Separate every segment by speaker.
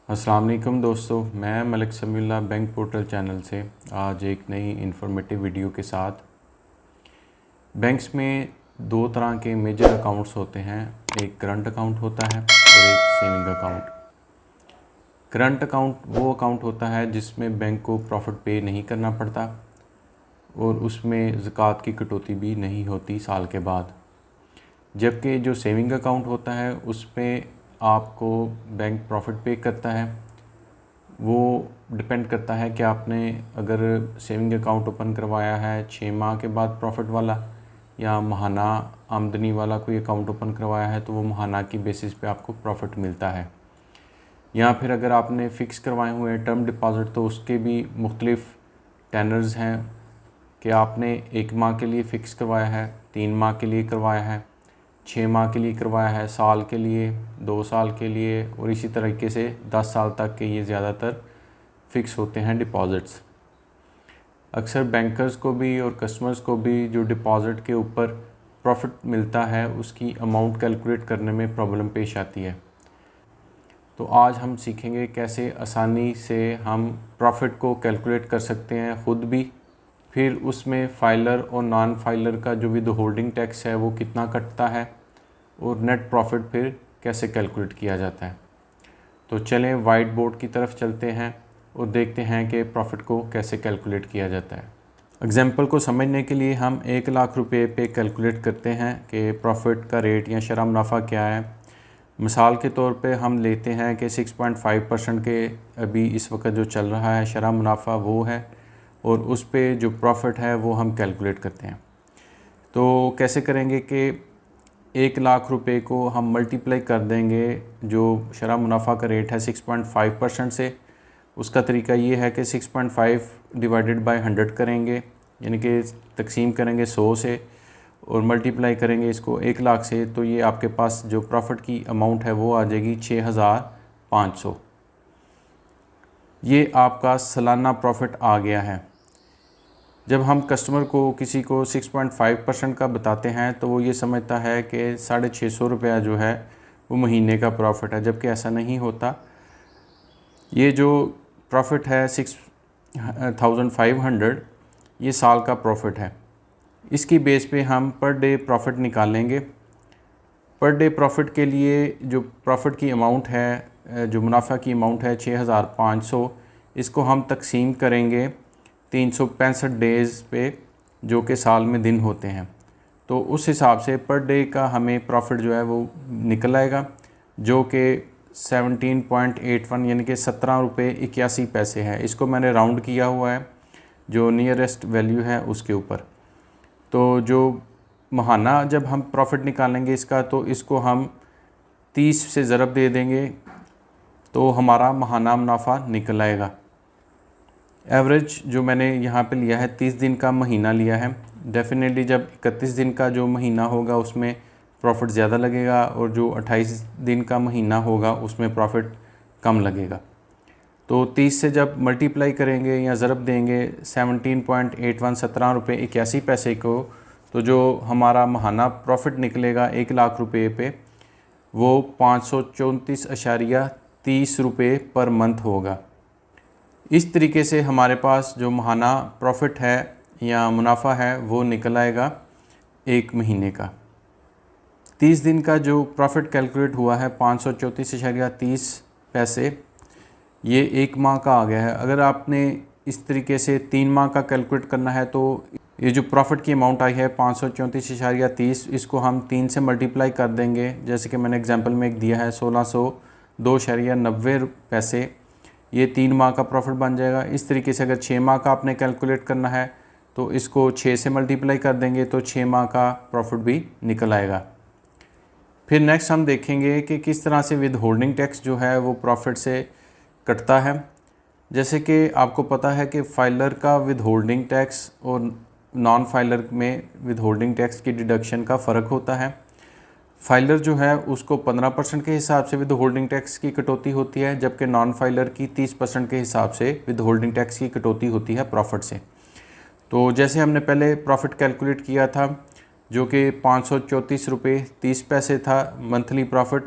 Speaker 1: अस्सलाम वालेकुम दोस्तों, मैं Malik Samiullah bank portal channel से आज एक नई इन्फॉर्मेटिव वीडियो के साथ। बैंक्स में दो तरह के मेजर अकाउंट्स होते हैं। एक करंट अकाउंट होता है और एक सेविंग अकाउंट। करंट अकाउंट वो अकाउंट होता है जिसमें बैंक को प्रॉफिट पे नहीं करना पड़ता और उसमें ज़कात की कटौती भी नहीं होती साल के बाद। जबकि जो सेविंग अकाउंट होता है उसमें आपको बैंक प्रॉफिट पे करता है। वो डिपेंड करता है कि आपने अगर सेविंग अकाउंट ओपन करवाया है 6 माह के बाद प्रॉफिट वाला या महाना आमदनी वाला कोई अकाउंट ओपन करवाया है तो वो महाना की बेसिस पे आपको प्रॉफिट मिलता है। या फिर अगर आपने फ़िक्स करवाए हुए हैं टर्म डिपॉज़िट तो उसके भी मुख्तलिफ़ टेनर्स हैं कि आपने 1 माह के लिए फ़िक्स करवाया है, 3 माह के लिए करवाया है, 6 माह के लिए करवाया है, साल के लिए, 2 साल के लिए और इसी तरीके से 10 साल तक के ये ज़्यादातर फ़िक्स होते हैं डिपॉज़िट्स। अक्सर बैंकर्स को भी और कस्टमर्स को भी जो डिपॉज़िट के ऊपर प्रॉफिट मिलता है उसकी अमाउंट कैलकुलेट करने में प्रॉब्लम पेश आती है। तो आज हम सीखेंगे कैसे आसानी से हम प्रॉफिट को कैलकुलेट कर सकते हैं ख़ुद भी। फिर उसमें फाइलर और नॉन फाइलर का जो विद होल्डिंग टैक्स है वो कितना कटता है और नेट प्रॉफिट फिर कैसे कैलकुलेट किया जाता है। तो चलें वाइट बोर्ड की तरफ चलते हैं और देखते हैं कि प्रॉफिट को कैसे कैलकुलेट किया जाता है। एग्जाम्पल को समझने के लिए हम 1 लाख रुपए पे कैलकुलेट करते हैं कि प्रॉफिट का रेट या शरह मुनाफा क्या है। मिसाल के तौर पे हम लेते हैं कि 6.5% के अभी इस वक्त जो चल रहा है शरह मुनाफा वो है और उस पे जो प्रॉफिट है वो हम कैलकुलेट करते हैं। तो कैसे करेंगे कि 1 लाख रुपए को हम मल्टीप्लाई कर देंगे जो शरह मुनाफा का रेट है 6.5% से। उसका तरीका ये है कि 6.5 डिवाइडेड बाय 100 करेंगे, यानी कि तकसीम करेंगे 100 से और मल्टीप्लाई करेंगे इसको 1 लाख से, तो ये आपके पास जो प्रॉफिट की अमाउंट है वो आ जाएगी 6500। ये आपका सालाना प्रॉफिट आ गया है। जब हम कस्टमर को किसी को 6.5% का बताते हैं तो वो ये समझता है कि 650 रुपया जो है वो महीने का प्रॉफिट है, जबकि ऐसा नहीं होता। ये जो प्रॉफिट है 6500 ये साल का प्रॉफिट है। इसकी बेस पे हम पर डे प्रॉफिट निकालेंगे। पर डे प्रॉफिट के लिए जो प्रॉफिट की अमाउंट है, जो मुनाफा की अमाउंट है 6500, इसको हम तकसीम करेंगे 365 डेज़ पे जो कि साल में दिन होते हैं। तो उस हिसाब से पर डे का हमें प्रॉफिट जो है वो निकल आएगा जो कि 17.81 यानी कि 17 रुपये 81 पैसे है। इसको मैंने राउंड किया हुआ है जो नियरेस्ट वैल्यू है उसके ऊपर। तो जो महाना जब हम प्रॉफिट निकालेंगे इसका तो इसको हम 30 से ज़रब दे देंगे तो हमारा महाना मुनाफा निकल आएगा। एवरेज जो मैंने यहाँ पे लिया है 30 दिन का महीना लिया है। डेफिनेटली जब 31 दिन का जो महीना होगा उसमें प्रॉफिट ज़्यादा लगेगा और जो 28 दिन का महीना होगा उसमें प्रॉफिट कम लगेगा। तो 30 से जब मल्टीप्लाई करेंगे या ज़रब देंगे 17.81 17 रुपये 81 पैसे को, तो जो हमारा महाना प्रॉफिट निकलेगा 1 लाख रुपये पे वो 534.30 रुपये पर मंथ होगा। इस तरीके से हमारे पास जो महाना प्रॉफिट है या मुनाफा है वो निकल आएगा 1 महीने का। 30 दिन का जो प्रॉफिट कैलकुलेट हुआ है 534.30 पैसे, ये 1 माह का आ गया है। अगर आपने इस तरीके से 3 माह का कैलकुलेट करना है तो ये जो प्रॉफिट की अमाउंट आई है 534.30, इसको हम 3 से मल्टीप्लाई कर देंगे। जैसे कि मैंने एग्जांपल में एक दिया है 1602.90 पैसे, ये 3 माह का प्रॉफिट बन जाएगा। इस तरीके से अगर 6 माह का आपने कैलकुलेट करना है तो इसको 6 से मल्टीप्लाई कर देंगे तो 6 माह का प्रॉफिट भी निकल आएगा। फिर नेक्स्ट हम देखेंगे कि किस तरह से विद होल्डिंग टैक्स जो है वो प्रॉफिट से कटता है। जैसे कि आपको पता है कि फाइलर का विद होल्डिंग टैक्स और नॉन फाइलर में विद होल्डिंग टैक्स की डिडक्शन का फ़र्क होता है। फाइलर जो है उसको 15% के हिसाब से विद होल्डिंग टैक्स की कटौती होती है, जबकि नॉन फाइलर की 30% के हिसाब से विद होल्डिंग टैक्स की कटौती होती है प्रॉफिट से। तो जैसे हमने पहले प्रॉफिट कैलकुलेट किया था जो कि 534 रुपये 30 पैसे था मंथली प्रॉफिट,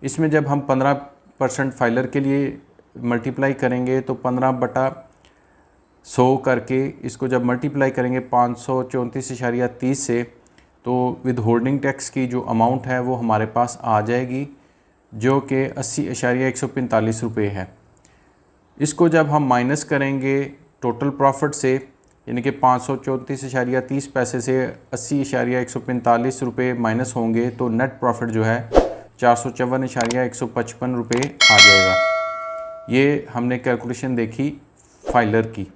Speaker 1: इसमें जब हम 15% फाइलर के लिए मल्टीप्लाई करेंगे तो 15/100 करके इसको जब मल्टीप्लाई करेंगे 534.30 से, तो विद होल्डिंग टैक्स की जो अमाउंट है वो हमारे पास आ जाएगी, जो कि 80.145 रुपये है। इसको जब हम माइनस करेंगे टोटल प्रॉफिट से, यानी कि 534.30 पैसे से 80.145 रुपये माइनस होंगे, तो नेट प्रॉफिट जो है 454.155 रुपये आ जाएगा। ये हमने कैलकुलेशन देखी फाइलर की।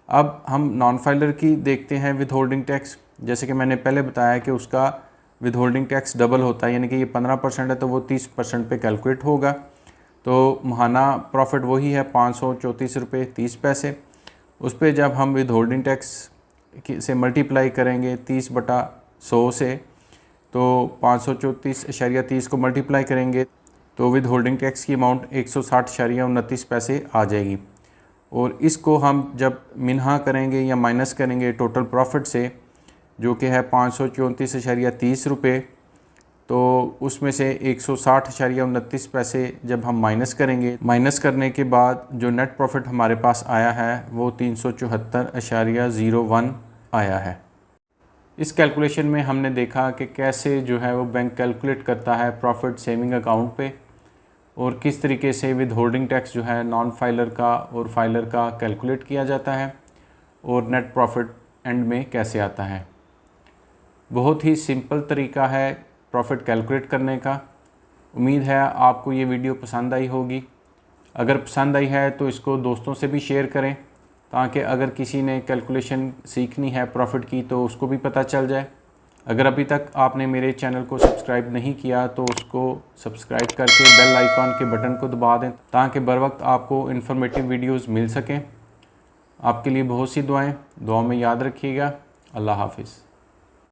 Speaker 1: अब हम नॉन फाइलर की देखते हैं विद होल्डिंग टैक्स। जैसे कि मैंने पहले बताया कि उसका विद होल्डिंग टैक्स डबल होता है, यानी कि ये 15% है तो वो 30% पे कैलकुलेट होगा। तो महाना प्रॉफिट वही है 534 रुपये 30 पैसे। उस पर जब हम विद होल्डिंग टैक्स से मल्टीप्लाई करेंगे 30/100 से, तो 534.30 को मल्टीप्लाई करेंगे तो विद होल्डिंग टैक्स की अमाउंट 160.29 पैसे आ जाएगी। और इसको हम जब मिन्हा करेंगे या माइनस करेंगे टोटल प्रॉफिट से, जो कि है 534.30 रुपये, तो उसमें से 160.29 पैसे जब हम माइनस करेंगे, माइनस करने के बाद जो नेट प्रॉफिट हमारे पास आया है वो 374.01 आया है। इस कैलकुलेशन में हमने देखा कि कैसे जो है वो बैंक कैलकुलेट करता है प्रॉफिट सेविंग अकाउंट पे, और किस तरीके से विद होल्डिंग टैक्स जो है नॉन फाइलर का और फाइलर का कैलकुलेट किया जाता है, और नेट प्रॉफिट एंड में कैसे आता है। बहुत ही सिंपल तरीका है प्रॉफिट कैलकुलेट करने का। उम्मीद है आपको ये वीडियो पसंद आई होगी। अगर पसंद आई है तो इसको दोस्तों से भी शेयर करें, ताकि अगर किसी ने कैलकुलेशन सीखनी है प्रॉफिट की तो उसको भी पता चल जाए। अगर अभी तक आपने मेरे चैनल को सब्सक्राइब नहीं किया तो उसको सब्सक्राइब करके बेल आइकॉन के बटन को दबा दें, ताकि बर वक्त आपको इन्फॉर्मेटिव वीडियोज़ मिल सकें। आपके लिए बहुत सी दुआएँ, दुआ में याद रखिएगा। अल्लाह हाफिज़।